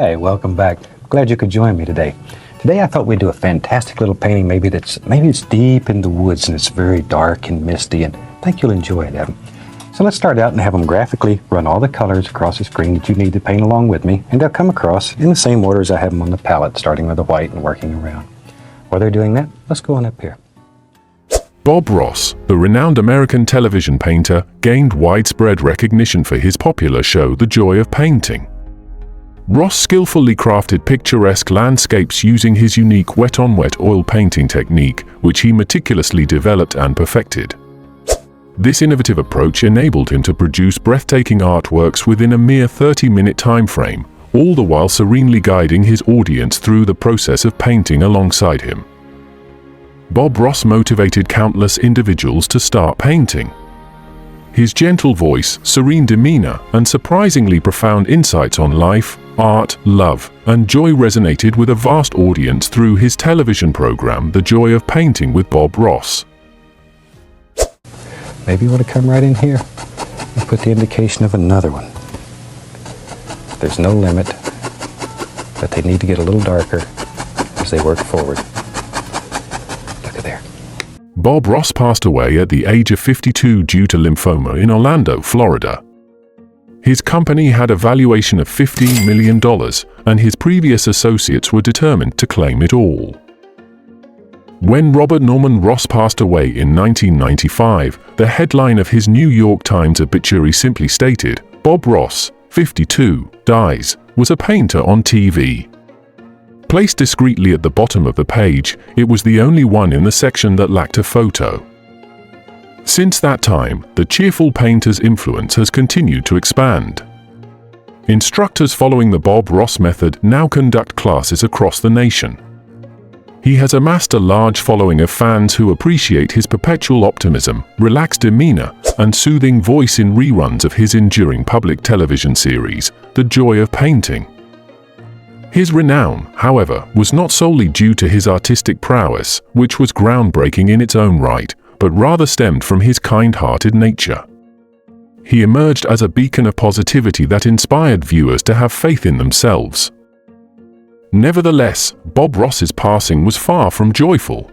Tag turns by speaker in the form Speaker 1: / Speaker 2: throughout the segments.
Speaker 1: Hi, welcome back. Glad you could join me today. Today I thought we'd do a fantastic little painting. Maybe it's deep in the woods and it's very dark and misty, and I think you'll enjoy it, Evan. So let's start out and have them graphically run all the colors across the screen that you need to paint along with me, and they'll come across in the same order as I have them on the palette, starting with the white and working around. While they're doing that, let's go on up here.
Speaker 2: Bob Ross, the renowned American television painter, gained widespread recognition for his popular show The Joy of Painting. Ross skillfully crafted picturesque landscapes using his unique wet-on-wet oil painting technique, which he meticulously developed and perfected. This innovative approach enabled him to produce breathtaking artworks within a mere 30-minute time frame, all the while serenely guiding his audience through the process of painting alongside him. Bob Ross motivated countless individuals to start painting. His gentle voice, serene demeanor, and surprisingly profound insights on life, art, love, and joy resonated with a vast audience through his television program, The Joy of Painting with Bob Ross.
Speaker 1: Maybe you want to come right in here and put the indication of another one. There's no limit, but they need to get a little darker as they work forward. Look at there.
Speaker 2: Bob Ross passed away at the age of 52 due to lymphoma in Orlando, Florida. His company had a valuation of $15 million, and his previous associates were determined to claim it all. When Robert Norman Ross passed away in 1995, the headline of his New York Times obituary simply stated, "Bob Ross, 52, dies, was a painter on TV." Placed discreetly at the bottom of the page, it was the only one in the section that lacked a photo. Since that time, the cheerful painter's influence has continued to expand. Instructors following the Bob Ross method now conduct classes across the nation. He has amassed a large following of fans who appreciate his perpetual optimism, relaxed demeanor, and soothing voice in reruns of his enduring public television series, The Joy of Painting. His renown, however, was not solely due to his artistic prowess, which was groundbreaking in its own right, but rather stemmed from his kind-hearted nature. He emerged as a beacon of positivity that inspired viewers to have faith in themselves. Nevertheless, Bob Ross's passing was far from joyful.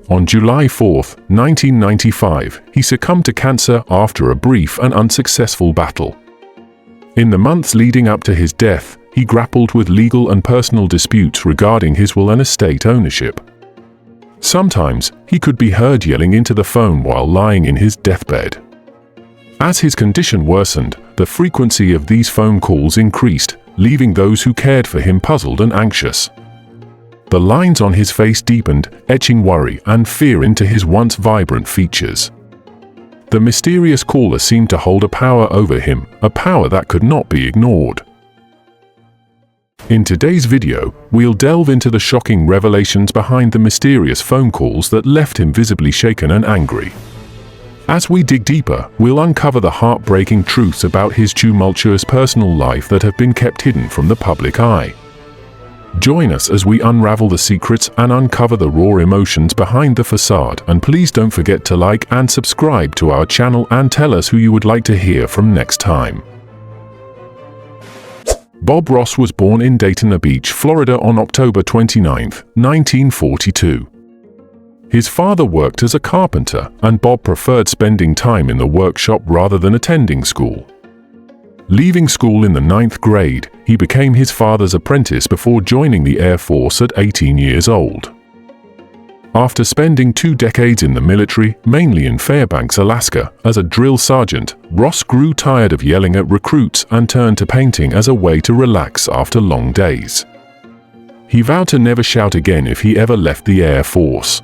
Speaker 2: On July 4, 1995, he succumbed to cancer after a brief and unsuccessful battle. In the months leading up to his death, he grappled with legal and personal disputes regarding his will and estate ownership. Sometimes, he could be heard yelling into the phone while lying in his deathbed. As his condition worsened, the frequency of these phone calls increased, leaving those who cared for him puzzled and anxious. The lines on his face deepened, etching worry and fear into his once vibrant features. The mysterious caller seemed to hold a power over him, a power that could not be ignored. In today's video, we'll delve into the shocking revelations behind the mysterious phone calls that left him visibly shaken and angry. As we dig deeper, we'll uncover the heartbreaking truths about his tumultuous personal life that have been kept hidden from the public eye. Join us as we unravel the secrets and uncover the raw emotions behind the facade, and please don't forget to like and subscribe to our channel and tell us who you would like to hear from next time. Bob Ross was born in Daytona Beach, Florida on October 29, 1942. His father worked as a carpenter, and Bob preferred spending time in the workshop rather than attending school. Leaving school in the 9th grade, he became his father's apprentice before joining the Air Force at 18 years old. After spending 2 decades in the military, mainly in Fairbanks, Alaska, as a drill sergeant, Ross grew tired of yelling at recruits and turned to painting as a way to relax after long days. He vowed to never shout again if he ever left the Air Force.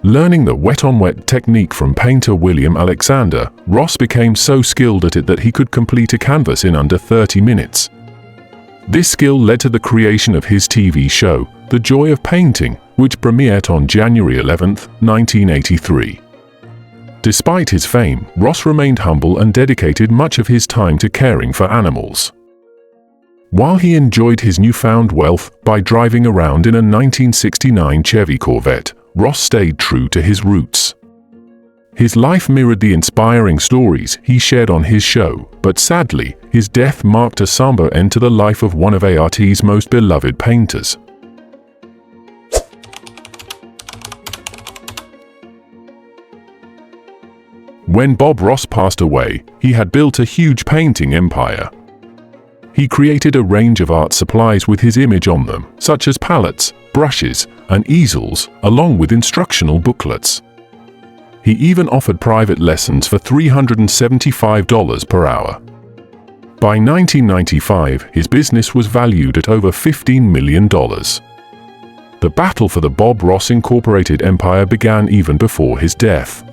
Speaker 2: Learning the wet-on-wet technique from painter William Alexander, Ross became so skilled at it that he could complete a canvas in under 30 minutes. This skill led to the creation of his TV show, The Joy of Painting, which premiered on January 11, 1983. Despite his fame, Ross remained humble and dedicated much of his time to caring for animals. While he enjoyed his newfound wealth by driving around in a 1969 Chevy Corvette, Ross stayed true to his roots. His life mirrored the inspiring stories he shared on his show, but sadly, his death marked a somber end to the life of one of ART's most beloved painters. When Bob Ross passed away, he had built a huge painting empire. He created a range of art supplies with his image on them, such as palettes, brushes, and easels, along with instructional booklets. He even offered private lessons for $375 per hour. By 1995, his business was valued at over $15 million. The battle for the Bob Ross Incorporated empire began even before his death.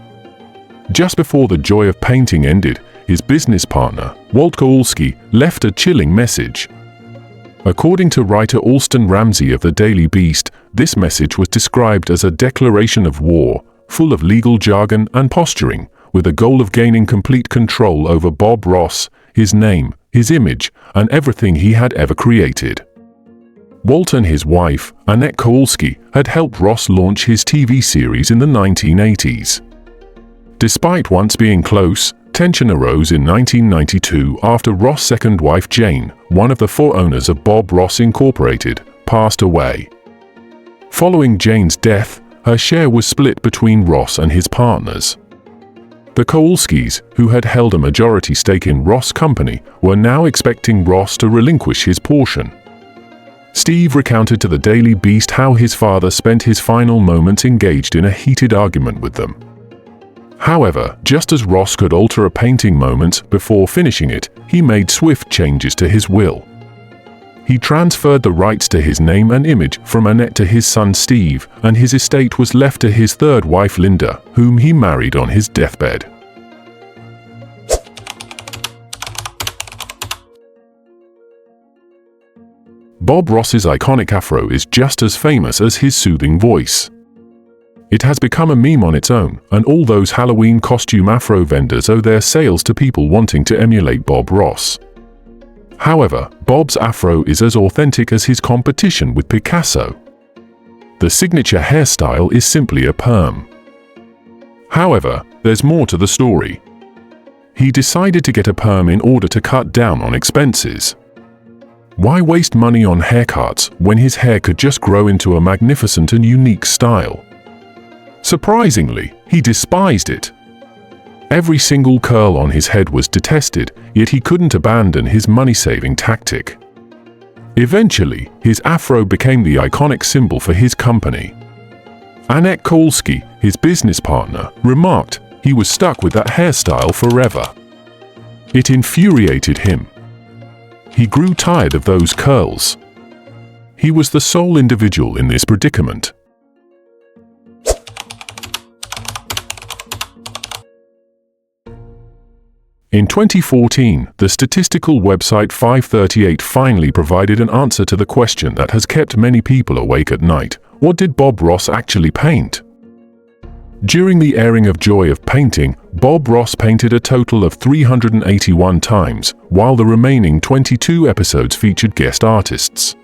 Speaker 2: Just before the joy of painting ended, his business partner, Walt Kowalski, left a chilling message. According to writer Alston Ramsey of the Daily Beast, this message was described as a declaration of war, full of legal jargon and posturing, with the goal of gaining complete control over Bob Ross, his name, his image, and everything he had ever created. Walt and his wife, Annette Kowalski, had helped Ross launch his TV series in the 1980s. Despite once being close, tension arose in 1992 after Ross' second wife Jane, one of the four owners of Bob Ross Incorporated, passed away. Following Jane's death, her share was split between Ross and his partners. The Kowalskis, who had held a majority stake in Ross Company, were now expecting Ross to relinquish his portion. Steve recounted to the Daily Beast how his father spent his final moments engaged in a heated argument with them. However, just as Ross could alter a painting moments before finishing it, he made swift changes to his will. He transferred the rights to his name and image from Annette to his son Steve, and his estate was left to his third wife Linda, whom he married on his deathbed. Bob Ross's iconic afro is just as famous as his soothing voice. It has become a meme on its own, and all those Halloween costume afro vendors owe their sales to people wanting to emulate Bob Ross. However, Bob's afro is as authentic as his competition with Picasso. The signature hairstyle is simply a perm. However, there's more to the story. He decided to get a perm in order to cut down on expenses. Why waste money on haircuts when his hair could just grow into a magnificent and unique style? Surprisingly, he despised it. Every single curl on his head was detested, yet he couldn't abandon his money-saving tactic. Eventually, his afro became the iconic symbol for his company. Annette Kowalski, his business partner, remarked he was stuck with that hairstyle forever. It infuriated him. He grew tired of those curls. He was the sole individual in this predicament. In 2014, the statistical website 538 finally provided an answer to the question that has kept many people awake at night. What did Bob Ross actually paint? During the airing of Joy of Painting, Bob Ross painted a total of 381 times, while the remaining 22 episodes featured guest artists.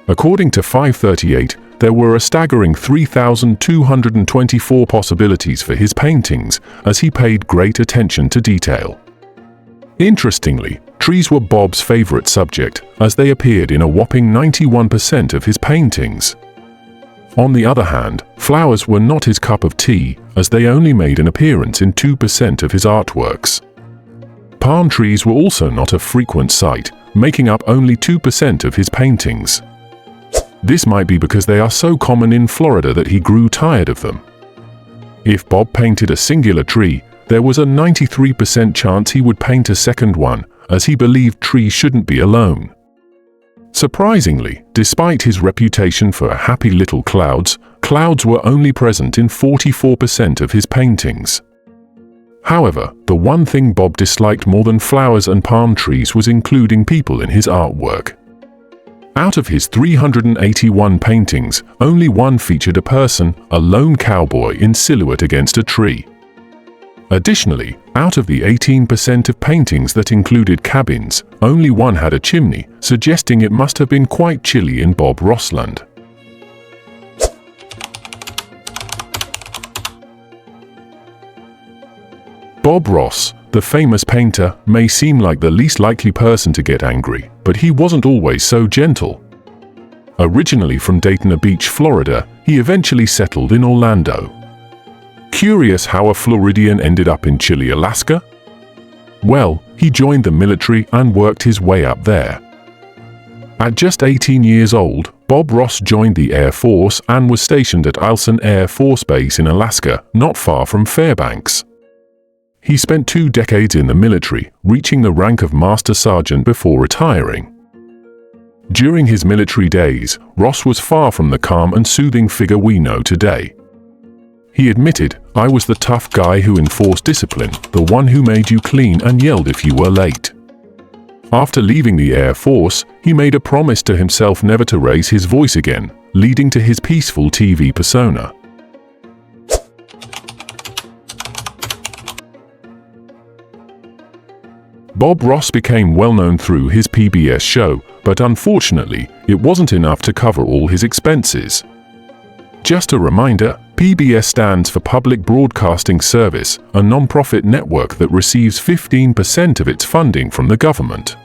Speaker 2: According to 538, there were a staggering 3,224 possibilities for his paintings, as he paid great attention to detail. Interestingly, trees were Bob's favorite subject, as they appeared in a whopping 91% of his paintings. On the other hand, flowers were not his cup of tea, as they only made an appearance in 2% of his artworks. Palm trees were also not a frequent sight, making up only 2% of his paintings. This might be because they are so common in Florida that he grew tired of them. If Bob painted a singular tree, there was a 93% chance he would paint a second one, as he believed trees shouldn't be alone. Surprisingly, despite his reputation for happy little clouds, clouds were only present in 44% of his paintings. However, the one thing Bob disliked more than flowers and palm trees was including people in his artwork. Out of his 381 paintings, only one featured a person, a lone cowboy in silhouette against a tree. Additionally, out of the 18% of paintings that included cabins, only one had a chimney, suggesting it must have been quite chilly in Bob Rossland. Bob Ross, the famous painter, may seem like the least likely person to get angry, but he wasn't always so gentle. Originally from Daytona Beach, Florida, he eventually settled in Orlando. Curious how a Floridian ended up in Chile, Alaska? Well, he joined the military and worked his way up there. At just 18 years old, Bob Ross joined the Air Force and was stationed at Eielson Air Force Base in Alaska, not far from Fairbanks. He spent 2 decades in the military, reaching the rank of Master Sergeant before retiring. During his military days, Ross was far from the calm and soothing figure we know today. He admitted, "I was the tough guy who enforced discipline, the one who made you clean and yelled if you were late." After leaving the Air Force, he made a promise to himself never to raise his voice again, leading to his peaceful TV persona. Bob Ross became well known through his PBS show, but unfortunately, it wasn't enough to cover all his expenses. Just a reminder, PBS stands for Public Broadcasting Service, a non-profit network that receives 15% of its funding from the government.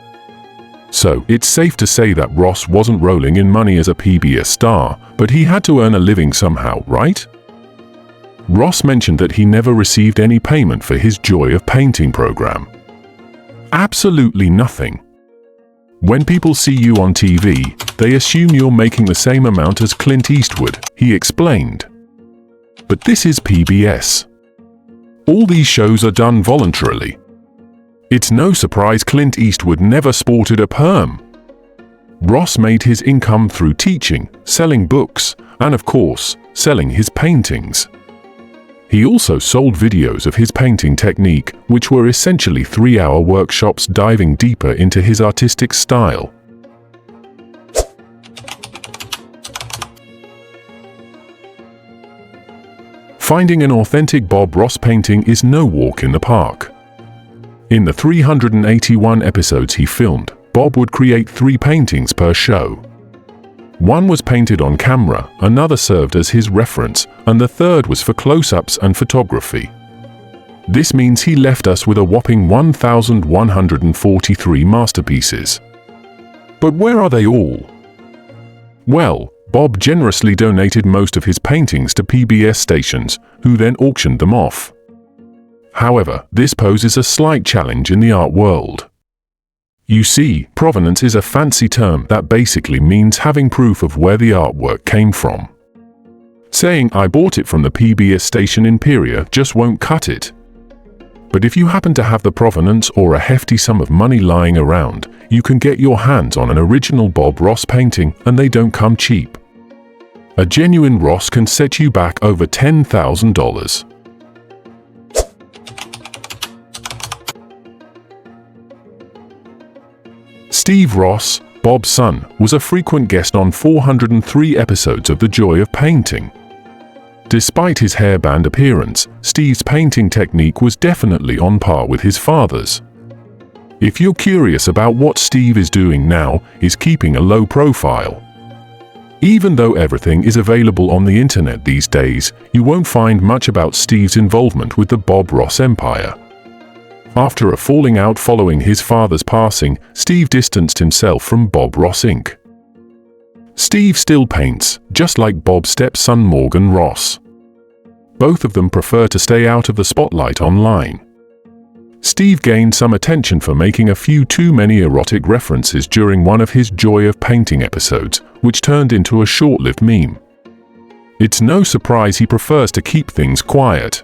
Speaker 2: So, it's safe to say that Ross wasn't rolling in money as a PBS star, but he had to earn a living somehow, right? Ross mentioned that he never received any payment for his Joy of Painting program. Absolutely nothing. When people see you on TV, they assume you're making the same amount as Clint Eastwood, he explained. But this is PBS. All these shows are done voluntarily. It's no surprise Clint Eastwood never sported a perm. Ross made his income through teaching, selling books, and of course, selling his paintings. He also sold videos of his painting technique, which were essentially 3-hour workshops diving deeper into his artistic style. Finding an authentic Bob Ross painting is no walk in the park. In the 381 episodes he filmed, Bob would create 3 paintings per show. One was painted on camera, another served as his reference, and the third was for close-ups and photography. This means he left us with a whopping 1,143 masterpieces. But where are they all? Well, Bob generously donated most of his paintings to PBS stations, who then auctioned them off. However, this poses a slight challenge in the art world. You see, provenance is a fancy term that basically means having proof of where the artwork came from. Saying "I bought it from the PBS station Imperial" just won't cut it. But if you happen to have the provenance or a hefty sum of money lying around, you can get your hands on an original Bob Ross painting, and they don't come cheap. A genuine Ross can set you back over $10,000. Steve Ross, Bob's son, was a frequent guest on 403 episodes of The Joy of Painting. Despite his hairband appearance, Steve's painting technique was definitely on par with his father's. If you're curious about what Steve is doing now, he's keeping a low profile. Even though everything is available on the internet these days, you won't find much about Steve's involvement with the Bob Ross empire. After a falling out following his father's passing, Steve distanced himself from Bob Ross Inc. Steve still paints, just like Bob's stepson Morgan Ross. Both of them prefer to stay out of the spotlight online. Steve gained some attention for making a few too many erotic references during one of his Joy of Painting episodes, which turned into a short-lived meme. It's no surprise he prefers to keep things quiet.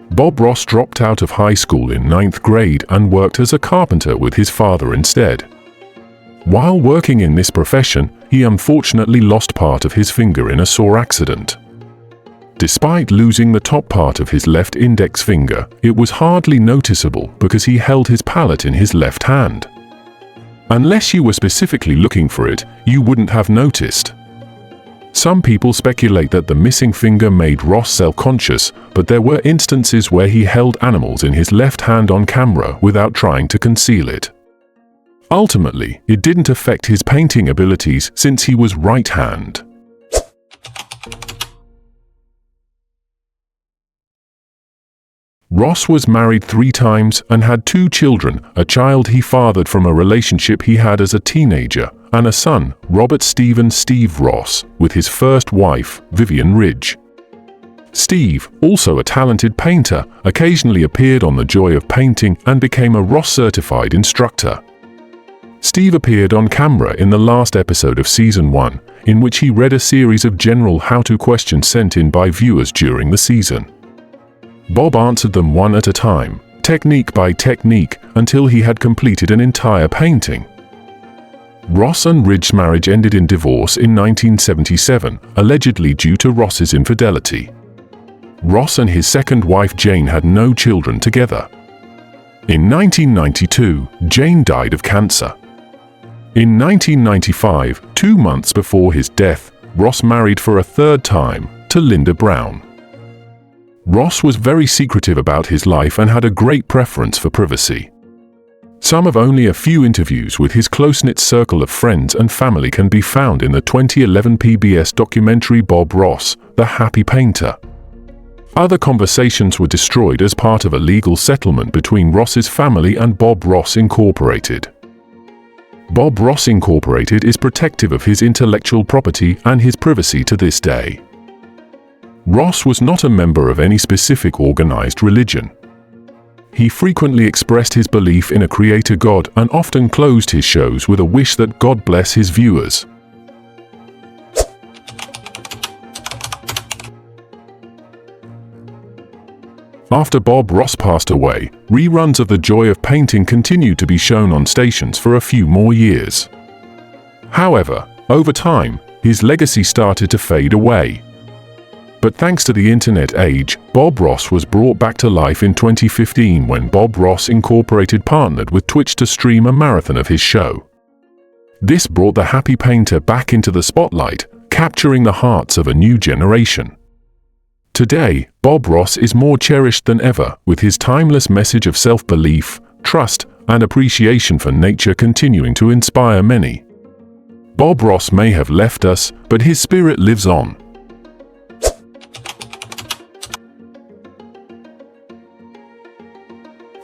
Speaker 2: Bob Ross dropped out of high school in 9th grade and worked as a carpenter with his father instead. While working in this profession, he unfortunately lost part of his finger in a saw accident. Despite losing the top part of his left index finger, it was hardly noticeable because he held his palette in his left hand. Unless you were specifically looking for it, you wouldn't have noticed. Some people speculate that the missing finger made Ross self-conscious, but there were instances where he held animals in his left hand on camera without trying to conceal it. Ultimately, it didn't affect his painting abilities since he was right-hand. Ross was married 3 times and had 2 children, a child he fathered from a relationship he had as a teenager, and a son, Robert Stephen "Steve" Ross, with his first wife, Vivian Ridge. Steve, also a talented painter, occasionally appeared on The Joy of Painting and became a Ross-certified instructor. Steve appeared on camera in the last episode of Season 1, in which he read a series of general how-to questions sent in by viewers during the season. Bob answered them one at a time, technique by technique, until he had completed an entire painting. Ross and Ridge's marriage ended in divorce in 1977, allegedly due to Ross's infidelity. Ross and his second wife Jane had no children together. In 1992, Jane died of cancer. In 1995, 2 months before his death, Ross married for a 3rd time, to Linda Brown. Ross was very secretive about his life and had a great preference for privacy. Some of only a few interviews with his close-knit circle of friends and family can be found in the 2011 PBS documentary Bob Ross, The Happy Painter. Other conversations were destroyed as part of a legal settlement between Ross's family and Bob Ross Incorporated. Bob Ross Incorporated is protective of his intellectual property and his privacy to this day. Ross was not a member of any specific organized religion. He frequently expressed his belief in a creator God and often closed his shows with a wish that God bless his viewers. After Bob Ross passed away, reruns of The Joy of Painting continued to be shown on stations for a few more years. However, over time, his legacy started to fade away. But thanks to the internet age, Bob Ross was brought back to life in 2015 when Bob Ross Incorporated partnered with Twitch to stream a marathon of his show. This brought the Happy Painter back into the spotlight, capturing the hearts of a new generation. Today, Bob Ross is more cherished than ever, with his timeless message of self-belief, trust, and appreciation for nature continuing to inspire many. Bob Ross may have left us, but his spirit lives on.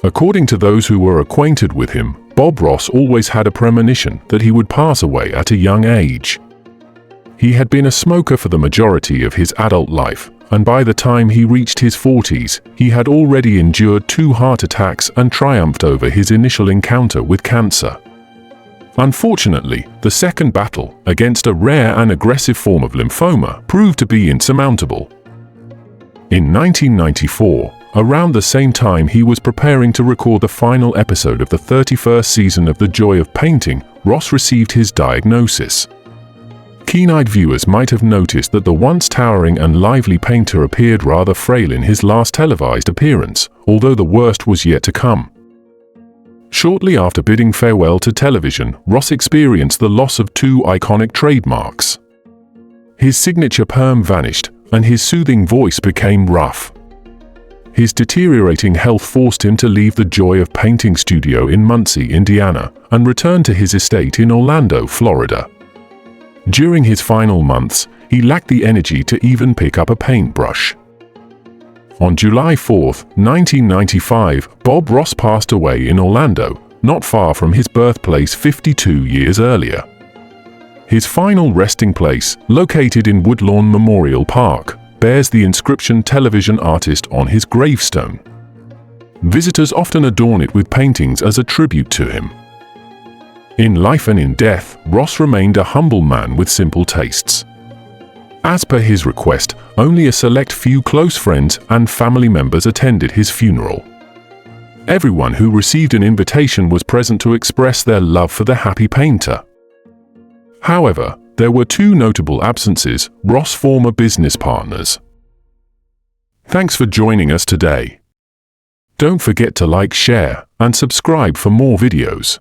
Speaker 2: According to those who were acquainted with him, Bob Ross always had a premonition that he would pass away at a young age. He had been a smoker for the majority of his adult life, and by the time he reached his 40s, he had already endured 2 heart attacks and triumphed over his initial encounter with cancer. Unfortunately, the second battle, against a rare and aggressive form of lymphoma, proved to be insurmountable. In 1994, around the same time he was preparing to record the final episode of the 31st season of The Joy of Painting, Ross received his diagnosis. Keen-eyed viewers might have noticed that the once towering and lively painter appeared rather frail in his last televised appearance, although the worst was yet to come. Shortly after bidding farewell to television, Ross experienced the loss of 2 iconic trademarks. His signature perm vanished, and his soothing voice became rough. His deteriorating health forced him to leave the Joy of Painting studio in Muncie, Indiana, and return to his estate in Orlando, Florida. During his final months, he lacked the energy to even pick up a paintbrush. On July 4, 1995, Bob Ross passed away in Orlando, not far from his birthplace 52 years earlier. His final resting place, located in Woodlawn Memorial Park, bears the inscription "Television Artist" on his gravestone. Visitors often adorn it with paintings as a tribute to him. In life and in death, Ross remained a humble man with simple tastes. As per his request, only a select few close friends and family members attended his funeral. Everyone who received an invitation was present to express their love for the Happy Painter. However, there were 2 notable absences: Ross' former business partners. Thanks for joining us today. Don't forget to like, share, and subscribe for more videos.